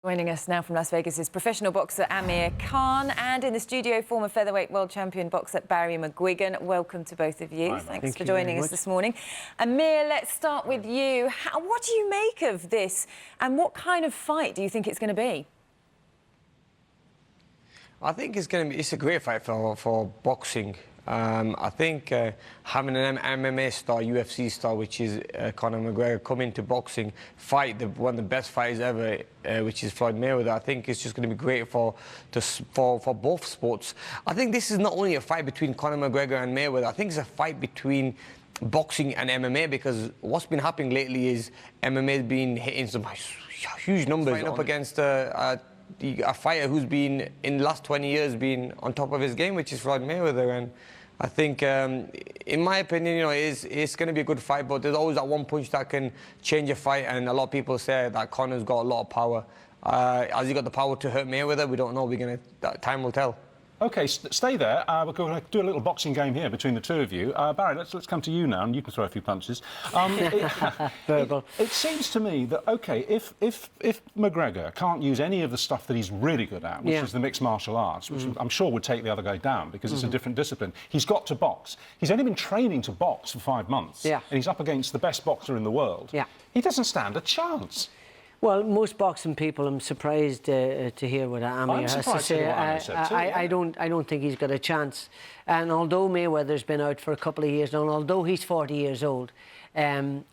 Joining us now from Las Vegas is professional boxer Amir Khan, and in the studio, former featherweight world champion boxer Barry McGuigan. Welcome to both of you. Thanks for joining us this morning. Amir, let's start with you. What do you make of this, and what kind of fight do you think it's going to be? I think it's a great fight for boxing. I think having an MMA star, UFC star, which is Conor McGregor, come into boxing, fight one of the best fighters ever, which is Floyd Mayweather. I think it's just going to be great for both sports. I think this is not only a fight between Conor McGregor and Mayweather. I think it's a fight between boxing and MMA, because what's been happening lately is MMA has been hitting some huge numbers up against a fighter who's been, in the last 20 years, been on top of his game, which is Floyd Mayweather. And I think, in my opinion, you know, it's going to be a good fight, but there's always that one punch that can change a fight, and a lot of people say that Conor's got a lot of power. Has he got the power to hurt Mayweather? We don't know. Time will tell. OK, stay there. We're going to do a little boxing game here between the two of you. Barry, let's come to you now, and you can throw a few punches. It seems to me that, OK, if McGregor can't use any of the stuff that he's really good at, which is the mixed martial arts, which I'm sure would take the other guy down because it's a different discipline, he's got to box. He's only been training to box for 5 months, and he's up against the best boxer in the world. He doesn't stand a chance. Well, most boxing people, I'm surprised to hear what Amir has to say. I don't think he's got a chance. And although Mayweather's been out for a couple of years now, and although he's 40 years old,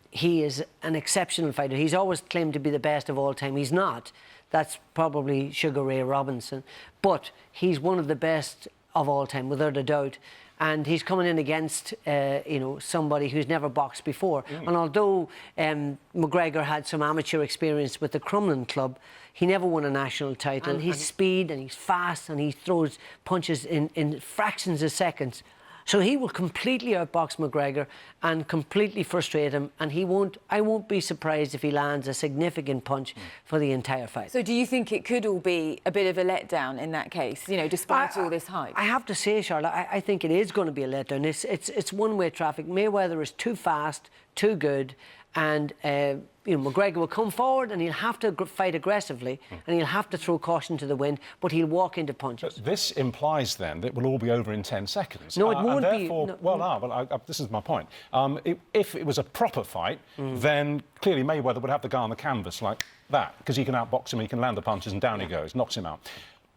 he is an exceptional fighter. He's always claimed to be the best of all time. He's not. That's probably Sugar Ray Robinson. But he's one of the best of all time, without a doubt. And he's coming in against, you know, somebody who's never boxed before. And although McGregor had some amateur experience with the Crumlin Club, he never won a national title. And he's speed, and he's fast, and he throws punches in fractions of seconds. So he will completely outbox McGregor and completely frustrate him, and I won't be surprised if he lands a significant punch for the entire fight. So do you think it could all be a bit of a letdown in that case, you know, despite all this hype? I have to say, Charlotte, I think it is going to be a letdown. It's one-way traffic. Mayweather is too fast, too good, and you know, McGregor will come forward and he'll have to fight aggressively, and he'll have to throw caution to the wind, but he'll walk into punches. But this implies then that it will all be over in 10 seconds. No, it won't and be. Well, this is my point. If it was a proper fight, then clearly Mayweather would have the guy on the canvas like that, because he can outbox him, he can land the punches, and down he goes, knocks him out.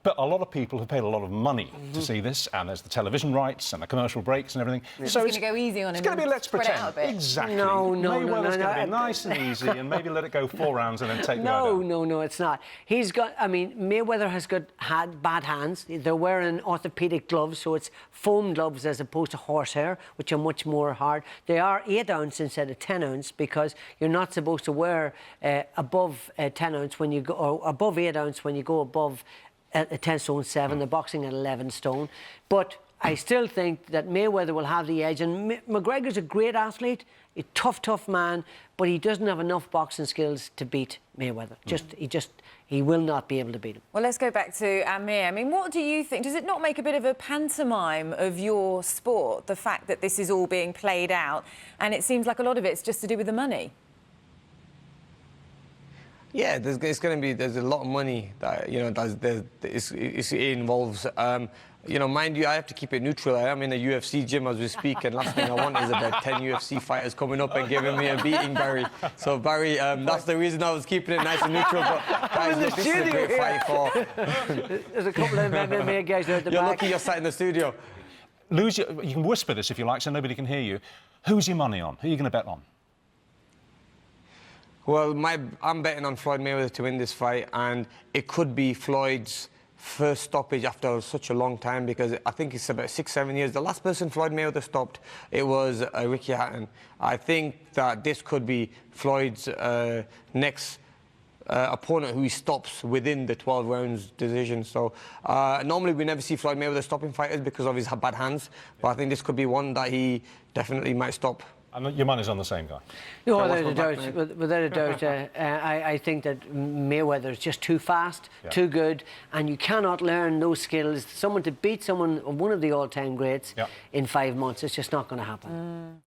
But a lot of people have paid a lot of money to see this, and there's the television rights and the commercial breaks and everything. So it's going to go easy on him. It's going to be let's pretend. Exactly. Mayweather's going to be nice and easy, and maybe let it go 4 rounds and then take the guy down. No, it's not. He's got. I mean, Mayweather has had bad hands. They're wearing orthopedic gloves, so it's foam gloves as opposed to horsehair, which are much more hard. They are 8 ounce instead of 10 ounce because you're not supposed to wear above 10 ounce when you go, or above 8 ounce when you go above. At 10 stone 7, the boxing at 11 stone. But I still think that Mayweather will have the edge. And McGregor's a great athlete, a tough man, but he doesn't have enough boxing skills to beat Mayweather. He will not be able to beat him. Well, let's go back to Amir. I mean, what do you think? Does it not make a bit of a pantomime of your sport, the fact that this is all being played out, and it seems like a lot of it's just to do with the money? Yeah, there's a lot of money that, you know, it involves. You know, mind you, I have to keep it neutral. I am in a UFC gym as we speak, and last thing I want is about 10 UFC fighters coming up and giving me a beating, Barry. So, Barry, that's the reason I was keeping it nice and neutral. But guys, this is a great fight for. There's a couple of MMA guys out the back. You're lucky you're sat in the studio. You can whisper this if you like, so nobody can hear you. Who's your money on? Who are you going to bet on? Well, I'm betting on Floyd Mayweather to win this fight, and it could be Floyd's first stoppage after such a long time, because I think it's about 6-7 years. The last person Floyd Mayweather stopped, it was Ricky Hatton. I think that this could be Floyd's next opponent who he stops within the 12 rounds decision. So normally we never see Floyd Mayweather stopping fighters because of his bad hands, but I think this could be one that he definitely might stop. And your money's on the same guy? No, without a doubt. I think that Mayweather is just too fast, too good, and you cannot learn those skills. Someone to beat one of the all-time greats in 5 months, it's just not going to happen.